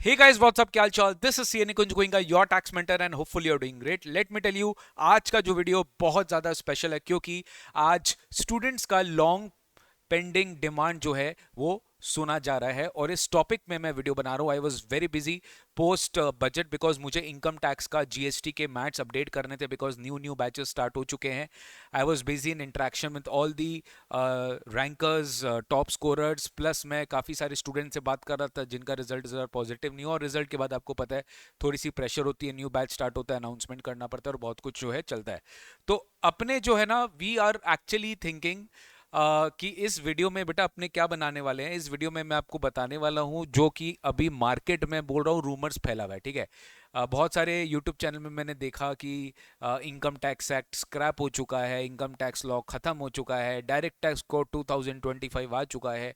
Hey guys, what's up? क्या हाल चाल? This is CA Nikunj Goenka, your tax mentor and hopefully you're doing great. Let me tell you, आज का जो video बहुत ज़्यादा स्पेशल है क्योंकि आज स्टूडेंट्स का लॉन्ग पेंडिंग डिमांड जो है वो सुना जा रहा है और इस टॉपिक में मैं वीडियो बना रहा हूँ. I was very busy post budget because मुझे इनकम टैक्स का जीएसटी के मैथ्स अपडेट करने थे बिकॉज न्यू बैचेस स्टार्ट हो चुके हैं. I was busy in interaction with all the rankers, top scorers, plus मैं काफ़ी सारे स्टूडेंट से बात कर रहा था जिनका रिजल्ट ज़रा पॉजिटिव नहीं हो और रिजल्ट के बाद आपको पता है थोड़ी सी प्रेशर होती है, न्यू बैच स्टार्ट होता है, अनाउंसमेंट करना पड़ता है और बहुत कुछ जो है चलता है. तो अपने जो है ना, वी आर एक्चुअली थिंकिंग कि इस वीडियो में बेटा अपने क्या बनाने वाले हैं. इस वीडियो में मैं आपको बताने वाला हूं जो कि अभी मार्केट में बोल रहा हूँ रूमर्स फैला हुआ है. ठीक है, बहुत सारे यूट्यूब चैनल में मैंने देखा कि इनकम टैक्स एक्ट स्क्रैप हो चुका है, इनकम टैक्स लॉ खत्म हो चुका है, डायरेक्ट टैक्स कोड 2025 आ चुका है.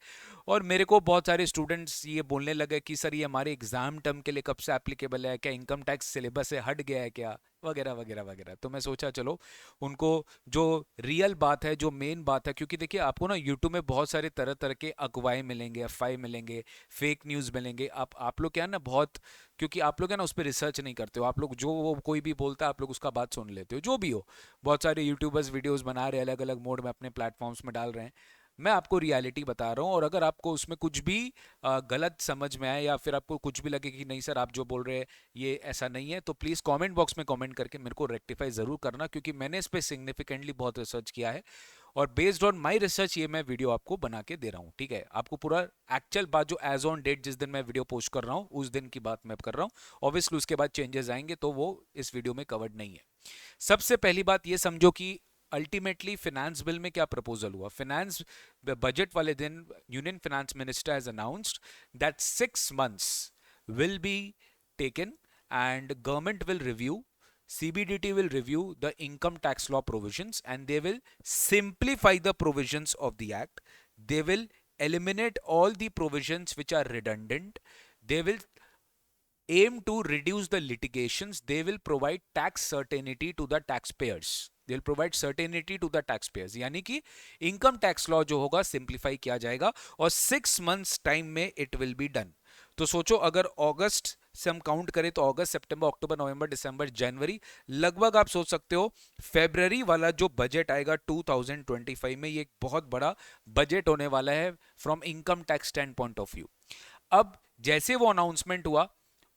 और मेरे को बहुत सारे स्टूडेंट्स ये बोलने लगे कि सर ये हमारे एग्जाम टर्म के लिए कब से एप्लीकेबल है, क्या इनकम टैक्स सिलेबस से हट गया है क्या, वगैरह वगैरह वगैरह. तो मैं सोचा चलो उनको जो रियल बात है, जो मेन बात है, क्योंकि देखिए आपको ना यूट्यूब में बहुत सारे तरह तरह के अगवाए मिलेंगे, एफआई मिलेंगे, फेक न्यूज़ मिलेंगे. आप लोग क्या है ना, बहुत, क्योंकि आप लोग है ना उस पर रिसर्च नहीं करते हो. आप लोग जो वो कोई भी बोलता है आप लोग उसका बात सुन लेते हो, जो भी हो. बहुत सारे यूट्यूबर्स वीडियोस बना रहे हैं, अलग अलग मोड में अपने प्लेटफॉर्म्स में डाल रहे हैं. मैं आपको रियलिटी बता रहा हूँ और अगर आपको उसमें कुछ भी गलत समझ में आए या फिर आपको कुछ भी लगे कि नहीं सर आप जो बोल रहे हैं ये ऐसा नहीं है, तो प्लीज़ कमेंट बॉक्स में कमेंट करके मेरे को रेक्टिफाई ज़रूर करना, क्योंकि मैंने इस पर सिग्निफिकेंटली बहुत रिसर्च किया है और बेस्ड ऑन माय रिसर्च ये मैं वीडियो आपको बना के दे रहा हूँ. ठीक है, आपको पूरा एक्चुअल बात जो एज ऑन डेट जिस दिन मैं वीडियो पोस्ट कर रहा हूँ उस दिन की बात मैं कर रहा हूँ. ऑब्वियसली उसके बाद चेंजेस आएंगे तो वो इस वीडियो में कवर्ड नहीं है. सबसे पहली बात ये समझो कि अल्टीमेटली फिनेंस बिल में क्या प्रपोजल हुआ. फिनेंस बजट वाले दिन union finance minister has announced that 6 months will be taken and government will review, CBDT will review the income tax law provisions and they will simplify the provisions of the act. They will eliminate all the provisions which are redundant. They will aim to reduce the litigations. They will provide tax certainty to the taxpayers. They will provide certainty to the taxpayers. यानी कि income tax law जो होगा simplify किया जाएगा और 6 months time में it will be done. तो सोचो अगर अगस्त से हम काउंट करें तो अगस्त, सितंबर, अक्टूबर, नवंबर, दिसंबर, जनवरी, लगभग आप सोच सकते हो फेब्रवरी वाला जो बजट आएगा 2025 में, ये एक बहुत बड़ा बजट होने वाला है from income tax stand point of view. अब जैसे वो अनाउंसमेंट हुआ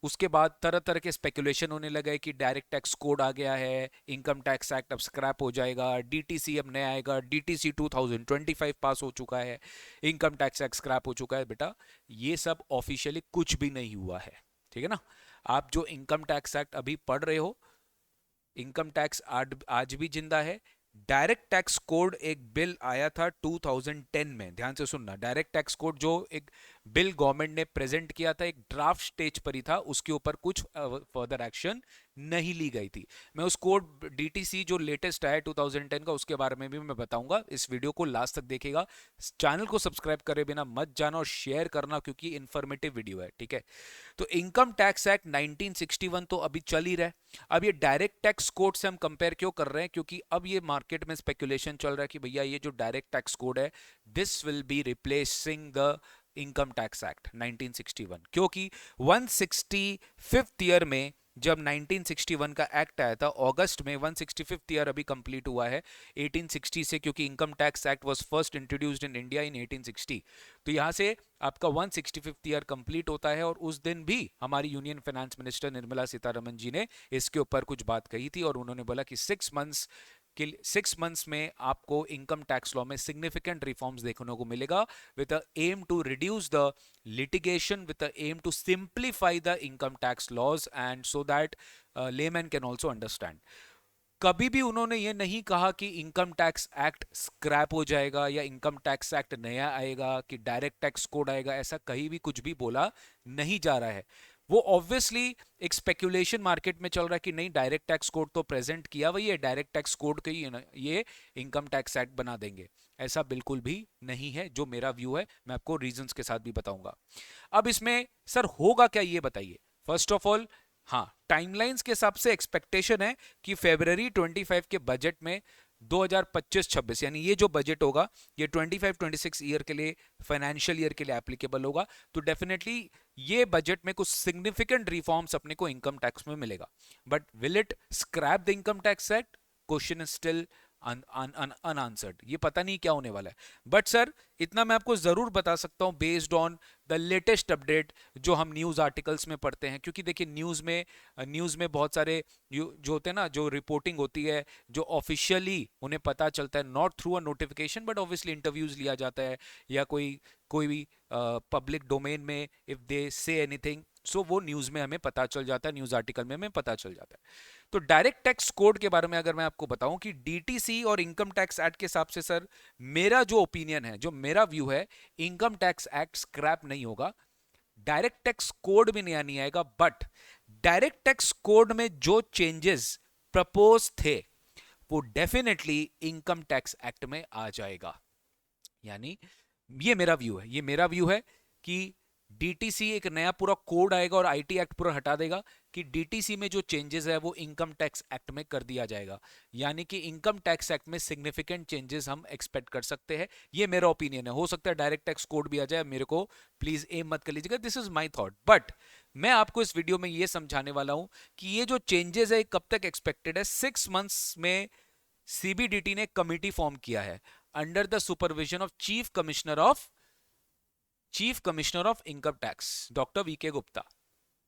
उसके बाद तरह तरह के स्पेकुलेशन होने लगे कि डायरेक्ट टैक्स कोड आ गया है, इनकम टैक्स एक्ट अब स्क्रैप हो जाएगा, डीटीसी अब नया आएगा, डीटीसी 2025 पास हो चुका है, इनकम टैक्स एक्ट स्क्रैप हो चुका है. बेटा ये सब ऑफिशियली कुछ भी नहीं हुआ है. ठीक है ना, आप जो इनकम टैक्स एक्ट अभी पढ़ रहे हो, इनकम टैक्स आज भी जिंदा है. डायरेक्ट टैक्स कोड एक बिल आया था 2010 में, ध्यान से सुनना. डायरेक्ट टैक्स कोड जो एक बिल गवर्नमेंट ने प्रेजेंट किया था, एक ड्राफ्ट स्टेज पर ही था, उसके ऊपर कुछ फर्दर एक्शन नहीं ली गई थी. मैं उस कोड डीटीसी जो लेटेस्ट आया 2010 का उसके बारे में भी मैं बताऊंगा. इस वीडियो को लास्ट तक देखेगा, चैनल को सब्सक्राइब करे बिना मत जाना और शेयर करना क्योंकि इंफॉर्मेटिव वीडियो है. ठीक है, तो इनकम टैक्स एक्ट 1961 तो अभी चल ही रहा है. अब ये डायरेक्ट टैक्स कोड से हम कंपेयर क्यों कर रहे हैं, क्योंकि अब ये मार्केट में स्पेकुलेशन चल रहा है कि भैया ये जो डायरेक्ट टैक्स कोड है this will be replacing the income tax act 1961, क्योंकि 165th ईयर में जब 1961 का एक्ट आया था अगस्त में, 165th ईयर अभी कंप्लीट हुआ है 1860 से, क्योंकि income tax act was first introduced in India in 1860. तो यहाँ से आपका 165th ईयर कंप्लीट होता है और उस दिन भी हमारी union finance minister Nirmala Sitharaman ji ने इसके ऊपर कुछ बात कही थी और उन्होंने बोला कि 6 months में आपको इनकम टैक्स लॉ में सिग्निफिकेंट रिफॉर्म्स देखने को मिलेगा with a aim to reduce the litigation, with the aim to simplify the income tax laws and so that layman can also understand. कभी भी उन्होंने ये नहीं कहा कि इनकम टैक्स एक्ट स्क्रैप हो जाएगा या इनकम टैक्स एक्ट नया आएगा कि डायरेक्ट टैक्स कोड आएगा, ऐसा कहीं भी कुछ भी बोला नहीं जा रहा है. वो ऑब्वियसली एक स्पेकुलेशन मार्केट में चल रहा है कि नहीं डायरेक्ट टैक्स कोड तो प्रेजेंट किया वही है, डायरेक्ट टैक्स कोड के ही ये इनकम टैक्स एक्ट बना देंगे. ऐसा बिल्कुल भी नहीं है, जो मेरा व्यू है मैं आपको रीजंस के साथ भी बताऊंगा. अब इसमें सर होगा क्या ये बताइए. फर्स्ट ऑफ ऑल, हाँ, टाइमलाइंस के हिसाब से एक्सपेक्टेशन है कि फेब्रवरी 25 के बजट में 2025-26 यानी ये जो बजट होगा ये 25-26 ईयर के लिए, फाइनेंशियल ईयर के लिए एप्लीकेबल होगा। तो डेफिनेटली ये बजट में कुछ सिग्निफिकेंट रिफॉर्म्स अपने को इनकम टैक्स में मिलेगा। But will it scrap the income tax act? Question is still unanswered. ये पता नहीं क्या होने वाला है। बट सर इतना मैं आपको जरूर बता सकता हूं based on the latest update जो हम न्यूज आर्टिकल्स में पढ़ते हैं, क्योंकि देखिए न्यूज में बहुत सारे जो होते हैं ना, जो रिपोर्टिंग होती है, जो ऑफिशियली उन्हें पता चलता है, not through a notification but obviously interviews लिया जाता है, या कोई भी पब्लिक डोमेन में इफ दे से एनीथिंग, सो वो न्यूज में हमें पता चल जाता है, न्यूज आर्टिकल में हमें पता चल जाता है। तो डायरेक्ट टैक्स कोड के बारे में अगर मैं आपको बताऊं कि डीटीसी और इनकम टैक्स एक्ट के हिसाब से सर, मेरा जो ओपिनियन है, जो मेरा व्यू है, इनकम टैक्स एक्ट स्क्रैप नहीं होगा, डायरेक्ट टैक्स कोड भी नहीं आएगा, बट डायरेक्ट टैक्स कोड में जो चेंजेस प्रपोज थे वो डेफिनेटली इनकम टैक्स एक्ट में आ जाएगा। यानी ये मेरा व्यू है कि डीटीसी एक नया पूरा कोड आएगा और आईटी एक्ट पूरा हटा देगा, कि डीटीसी में जो चेंजेस है वो इनकम टैक्स एक्ट में कर दिया जाएगा। यानी कि इनकम टैक्स एक्ट में सिग्निफिकेंट चेंजेस हम एक्सपेक्ट कर सकते हैं। ये मेरा ओपिनियन है, हो सकता है डायरेक्ट टैक्स कोड भी आ जाए, मेरे को प्लीज एम मत कर लीजिएगा, this is my thought. But मैं आपको इस वीडियो में ये समझाने वाला हूं कि ये जो चेंजेस है कब तक एक्सपेक्टेड है। 6 मंथ्स में सीबीडीटी ने कमिटी फॉर्म किया है under the supervision of chief commissioner of income tax doctor VK Gupta.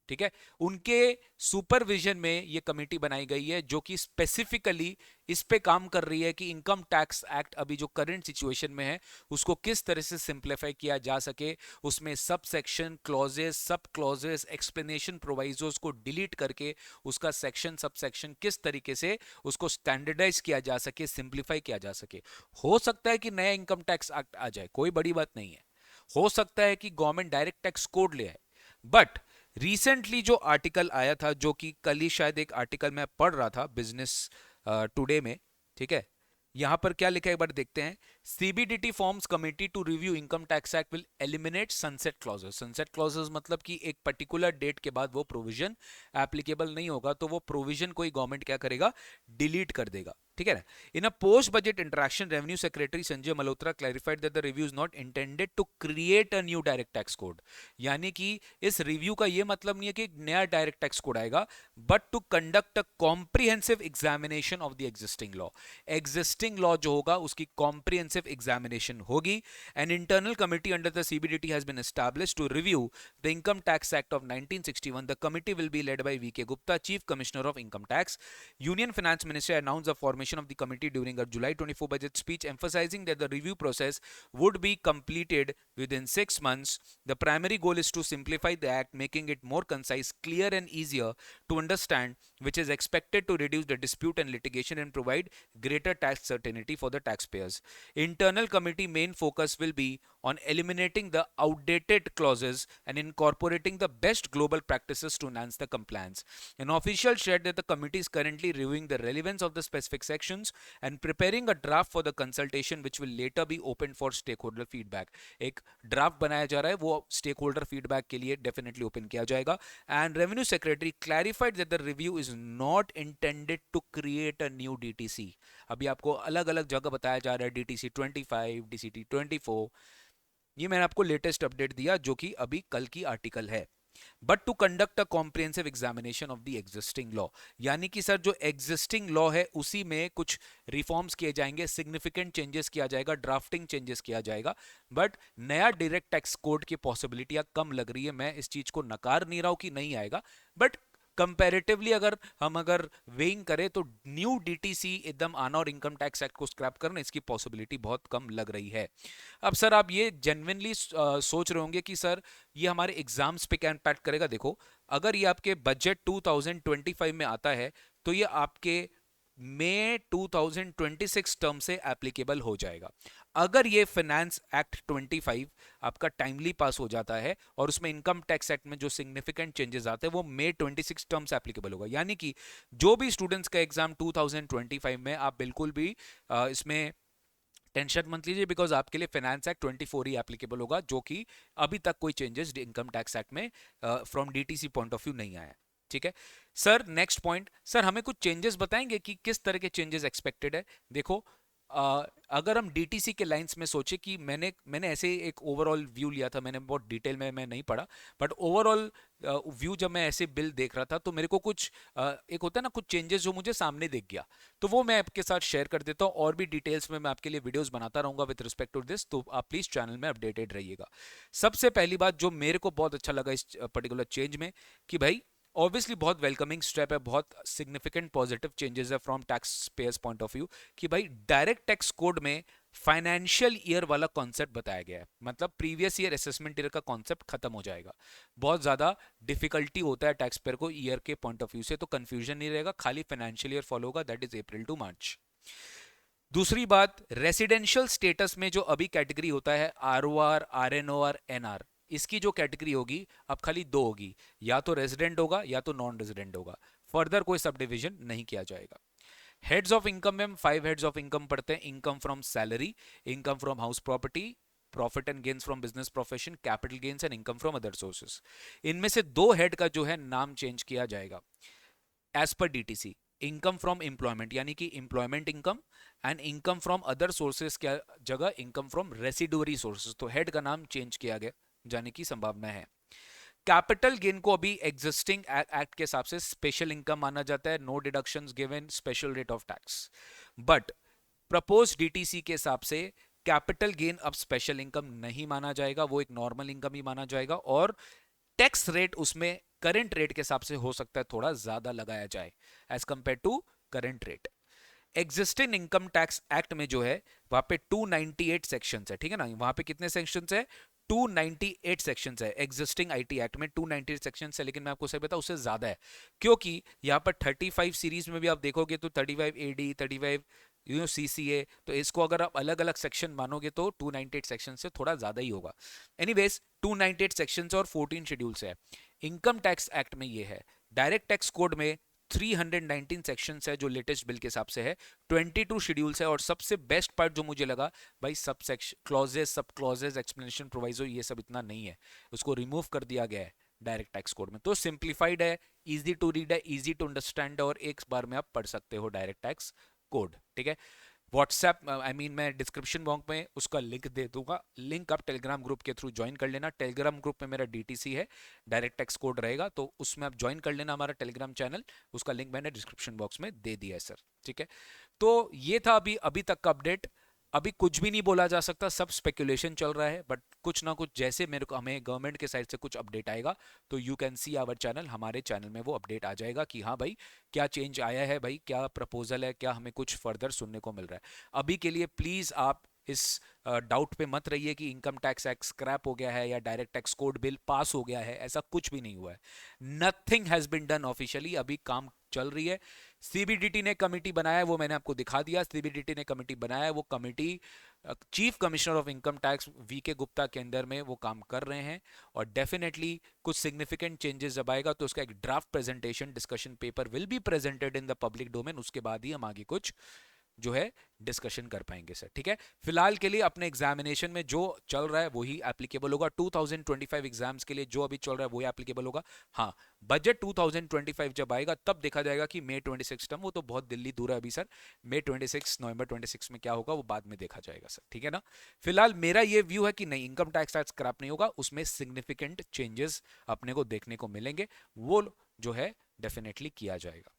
ठीक है, उनके सुपरविजन में ये कमेटी बनाई गई है जो कि स्पेसिफिकली इस पे काम कर रही है कि इनकम टैक्स एक्ट अभी जो करंट सिचुएशन में है उसको किस तरह से सिंप्लीफाई किया जा सके, उसमें सब सेक्शन क्लॉजेस, सब क्लॉजेस, एक्सप्लेनेशन प्रोवाइजोस को डिलीट करके उसका सेक्शन सब सेक्शन किस तरीके से उसको स्टैंडर्डाइज किया जा सके, सिंप्लीफाई किया जा सके। हो सकता है कि नया इनकम टैक्स एक्ट आ जाए, कोई बड़ी बात नहीं है। हो सकता है कि गवर्नमेंट डायरेक्ट टैक्स कोड ले आए। बट रिसेंटली जो आर्टिकल आया था, जो कि कल ही शायद एक आर्टिकल मैं पढ़ रहा था बिजनेस टुडे में, ठीक है, यहां पर क्या लिखा है एक बार देखते हैं। CBDT forms committee to review income tax act will eliminate sunset clauses. Sunset clauses मतलब कि एक पर्टिकुलर डेट के बाद वो प्रोविजन एप्लीकेबल नहीं होगा, तो वो प्रोविजन कोई गवर्नमेंट क्या करेगा, डिलीट कर देगा। ठीक है ना। In a post budget interaction, revenue secretary Sanjay Malhotra clarified that the review is not intended to create a new direct tax code. यानी कि इस रिव्यू का ये मतलब नहीं है कि एक नया डायरेक्ट टैक्स कोड आएगा, but to conduct a comprehensive examination of the existing law. Existing law जो होगा उसकी कॉम्प्रिहेंसिव एग्जामिनेशन होगी। An internal committee under the CBDT has been established to review the income tax act of 1961। The committee will be led by VK Gupta, chief commissioner of income tax. Union Finance Minister announced the formation of the committee during a July 24 budget speech, emphasizing that the review process would be completed within 6 months. The primary goal is to simplify the act, making it more concise, clear, and easier to understand, which is expected to reduce the dispute and litigation and provide greater tax certainty for the taxpayers. Internal committee main focus will be on eliminating the outdated clauses and incorporating the best global practices to enhance the compliance. An official shared that the committee is currently reviewing the relevance of the specific sections and preparing a draft for the consultation, which will later be opened for stakeholder feedback. एक draft बनाया जा रहा है, वो stake holder feedback के लिए definitely open किया जाएगा। And revenue secretary clarified that the review is not intended to create a new DTC. अभी आपको अलग अलग जगह बताया जा रहा है डीटीसी 25, डीसीटी 24, ये मैंने आपको लेटेस्ट अपडेट दिया जो कि अभी कल की आर्टिकल है। But to conduct a comprehensive examination of the existing law, यानी कि सर जो एग्जिस्टिंग लॉ है उसी में कुछ रिफॉर्म्स किए जाएंगे, सिग्निफिकेंट चेंजेस किया जाएगा, ड्राफ्टिंग चेंजेस किया जाएगा। बट नया डायरेक्ट टैक्स कोड की पॉसिबिलिटी कम लग रही है। मैं इस चीज को नकार नहीं रहा हूं कि नहीं आएगा, बट कंपैरेटिवली अगर वेइंग करें तो न्यू डीटीसी एकदम आना और इनकम टैक्स एक्ट को स्क्रैप करना, इसकी पॉसिबिलिटी बहुत कम लग रही है। अब सर आप ये जेन्युइनली सोच रहे होंगे कि सर ये हमारे एग्जाम्स पे क्या इम्पैक्ट करेगा। देखो, अगर ये आपके बजट 2025 में आता है तो ये आपके मई 2026 टर्म से एप्लीकेबल हो जाएगा। अगर ये फाइनेंस एक्ट 25 आपका टाइमली पास हो जाता है और उसमें इनकम टैक्स एक्ट में जो सिग्निफिकेंट चेंजेस आते हैं वो मई 26 टर्म से एप्लीकेबल होगा। यानी कि जो भी स्टूडेंट्स का एग्जाम 2025 में, आप बिल्कुल भी इसमें टेंशन मत लीजिए, बिकॉज आपके लिए फाइनेंस एक्ट 24 ही एप्लीकेबल होगा, जो कि अभी तक कोई चेंजेस इनकम टैक्स एक्ट में from DTC point of view नहीं आया। ठीक है सर। नेक्स्ट पॉइंट सर, हमें कुछ चेंजेस बताएंगे कि किस तरह के चेंजेस एक्सपेक्टेड है। देखो अगर हम डीटीसी के लाइंस में सोचे कि मैंने मैंने ऐसे एक ओवरऑल व्यू लिया था, मैंने बहुत डिटेल में मैं नहीं पढ़ा, बट ओवरऑल व्यू जब मैं ऐसे बिल देख रहा था तो मेरे को कुछ एक होता है ना, कुछ चेंजेस जो मुझे सामने दिख गया, तो वो मैं आपके साथ शेयर कर देता हूँ। और भी डिटेल्स में मैं आपके लिए वीडियोस बनाता रहूंगा विद रिस्पेक्ट टू दिस, तो आप प्लीज चैनल में अपडेटेड रहिएगा। सबसे पहली बात जो मेरे को बहुत अच्छा लगा इस पर्टिकुलर चेंज में, कि भाई ऑब्वियसली बहुत वेलकमिंग स्टेप है, बहुत सिग्निफिकेंट पॉजिटिव चेंजेस है from tax payers point of view, कि भाई डायरेक्ट टैक्स कोड में फाइनेंशियल ईयर वाला कॉन्सेप्ट बताया गया है। मतलब प्रीवियस ईयर असेसमेंट ईयर का कॉन्सेप्ट खत्म हो जाएगा। बहुत ज्यादा डिफिकल्टी होता है टैक्स पेयर को ईयर के पॉइंट ऑफ व्यू से, तो कंफ्यूजन नहीं रहेगा, खाली फाइनेंशियल ईयर फॉलो होगा, दैट इज अप्रैल टू मार्च। दूसरी बात, रेसिडेंशियल स्टेटस में जो अभी कैटेगरी होता है आरओआर, आरएनओआर, एनआर, इसकी जो कैटेगरी होगी अब खाली दो होगी, या तो रेजिडेंट होगा या तो नॉन रेजिडेंट होगा। फर्दर कोई सब डिविजन नहीं किया जाएगा। हेड्स ऑफ इनकम में हम 5 हेड्स ऑफ इनकम पढ़ते हैं। Income from salary, income from house property, profit and gains from business profession, capital gains and income from other sources. इनमें से दो हेड का जो है नाम चेंज किया जाएगा as per DTC. Income from employment यानी कि employment income, and income from other sources क्या जगह इनकम फ्रॉम रेसिडुअरी सोर्सेस, तो हेड का नाम चेंज किया गया जाने की संभावना है। कैपिटल गेन को अभी एग्जिस्टिंग एक्ट के हिसाब से स्पेशल इनकम माना जाता है, no deductions given, special rate of tax. But propose DTC के हिसाब से कैपिटल गेन अब स्पेशल इनकम नहीं माना जाएगा, वो एक नॉर्मल इनकम ही माना जाएगा, और टैक्स रेट उसमें करंट रेट के हिसाब से हो सकता है थोड़ा ज्यादा लगाया जाए as compare to current rate. Existing income tax act में जो है वहां पे 298 सेक्शंस है, ठीक है ना। वहां पे कितने सेक्शंस है? 298 सेक्शंस है एग्जिस्टिंग आईटी एक्ट में, 298 सेक्शंस है। लेकिन मैं आपको सही बताऊं उससे ज्यादा है, क्योंकि यहां पर 35 सीरीज में भी आप देखोगे तो 35 एडी, 35 सीसीए, तो इसको अगर आप अलग अलग सेक्शन मानोगे तो 298 सेक्शन से थोड़ा ज्यादा ही होगा। एनीवेज 298 सेक्शंस और 14 शेड्यूल्स है। इनकम टैक्स एक्ट में ये है। डायरेक्ट टैक्स कोड में 319 सेक्शंस है जो लेटेस्ट बिल के हिसाब से है, 22 शेड्यूल्स है, और सबसे बेस्ट पार्ट जो मुझे लगा भाई, सब सेक्शन क्लॉजेस, सब क्लॉजेस, एक्सप्लेनेशन, प्रोवाइजो, ये सब इतना नहीं है, उसको रिमूव कर दिया गया है डायरेक्ट टैक्स कोड में। तो सिंप्लीफाइड है, इजी टू रीड है, इजी टू अंडरस्टैंड, और एक बार में आप पढ़ सकते हो डायरेक्ट टैक्स कोड, ठीक है। व्हाट्सएप मैं डिस्क्रिप्शन बॉक्स में उसका लिंक दे दूंगा, लिंक आप टेलीग्राम ग्रुप के थ्रू ज्वाइन कर लेना। टेलीग्राम ग्रुप में मेरा डीटीसी है, डायरेक्ट टैक्स कोड रहेगा, तो उसमें आप ज्वाइन कर लेना हमारा टेलीग्राम चैनल, उसका लिंक मैंने डिस्क्रिप्शन बॉक्स में दे दिया है सर, ठीक है। तो ये था अभी अभी तक का अपडेट। अभी कुछ भी नहीं बोला जा सकता, सब स्पेकुलेशन चल रहा है, बट कुछ ना कुछ जैसे मेरे को हमें गवर्नमेंट के साइड से कुछ अपडेट आएगा तो you can see our channel, हमारे चैनल में वो अपडेट आ जाएगा कि हाँ भाई क्या चेंज आया है, भाई क्या प्रपोजल है, क्या हमें कुछ फर्दर सुनने को मिल रहा है। अभी के लिए प्लीज आप इस डाउट पे मत रहिए कि इनकम टैक्स एक्ट स्क्रैप हो गया है या direct tax code bill pass हो गया है, ऐसा कुछ भी नहीं हुआ है। Nothing has been done officially, अभी काम चल रही है। सीबीडीटी ने कमिटी बनाया है, वो मैंने आपको दिखा दिया। सीबीडीटी ने कमिटी बनाया है, वो committee chief commissioner of income tax V K Gupta के अंदर में वो काम कर रहे हैं, और डेफिनेटली कुछ सिग्निफिकेंट चेंजेस जब आएगा तो उसका एक draft presentation discussion paper will be presented in the public domain, उसके बाद ही हम आगे कुछ जो है डिस्कशन कर पाएंगे सर, ठीक है। फिलहाल के लिए अपने एग्जामिनेशन में जो चल रहा है वही एप्लीकेबल होगा, 2025 एग्जाम्स के लिए जो अभी चल रहा है वही एप्लीकेबल होगा। हाँ, बजट 2025 जब आएगा तब देखा जाएगा कि मई 26 टर्म, वो तो बहुत दिल्ली दूर है अभी सर, मई 26, नवंबर 26 में क्या होगा वो बाद में देखा जाएगा सर, ठीक है ना। फिलहाल मेरा ये व्यू है कि नहीं, इनकम टैक्स टैक्स क्रैप नहीं होगा, उसमें सिग्निफिकेंट चेंजेस अपने को देखने को मिलेंगे, वो जो है डेफिनेटली किया जाएगा,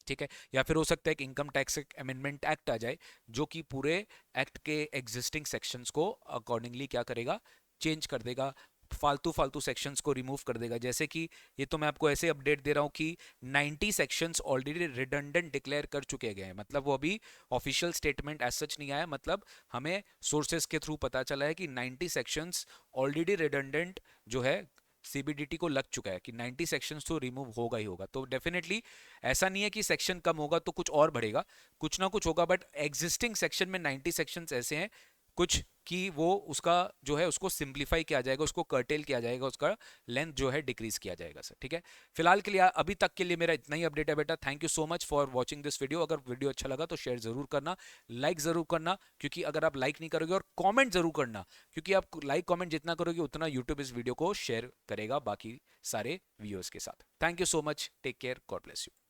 ठीक है। या फिर हो सकता है कि इनकम टैक्स अमेंडमेंट एक्ट आ जाए जो कि पूरे एक्ट के एग्जिस्टिंग सेक्शंस को अकॉर्डिंगली क्या करेगा, चेंज कर देगा, फालतू फालतू सेक्शंस को रिमूव कर देगा। जैसे कि ये तो मैं आपको ऐसे अपडेट दे रहा हूं कि 90 सेक्शंस ऑलरेडी रिडंडेंट डिक्लेयर कर चुके गए हैं, मतलब वो अभी ऑफिशियल स्टेटमेंट एज सच नहीं आया, मतलब हमें सोर्सेस के थ्रू पता चला है कि 90 सेक्शंस ऑलरेडी रिडंडेंट जो है सीबीडीटी को लग चुका है कि 90 सेक्शंस तो रिमूव होगा ही होगा। तो डेफिनेटली ऐसा नहीं है कि सेक्शन कम होगा तो कुछ और बढ़ेगा, कुछ ना कुछ होगा, बट एग्जिस्टिंग सेक्शन में 90 सेक्शंस ऐसे हैं कुछ कि वो उसका जो है उसको सिंप्लीफाई किया जाएगा, उसको कर्टेल किया जाएगा, उसका लेंथ जो है डिक्रीज किया जाएगा सर। ठीक है, फिलहाल के लिए अभी तक के लिए मेरा इतना ही अपडेट है बेटा। Thank you so much for watching this video. अगर वीडियो अच्छा लगा तो शेयर जरूर करना, लाइक जरूर करना, क्योंकि अगर आप लाइक नहीं करोगे, और कमेंट जरूर करना, क्योंकि आप लाइक कमेंट जितना करोगे उतना यूट्यूब इस वीडियो को शेयर करेगा बाकी सारे व्यूअर्स के साथ। Thank you so much, take care, God bless you.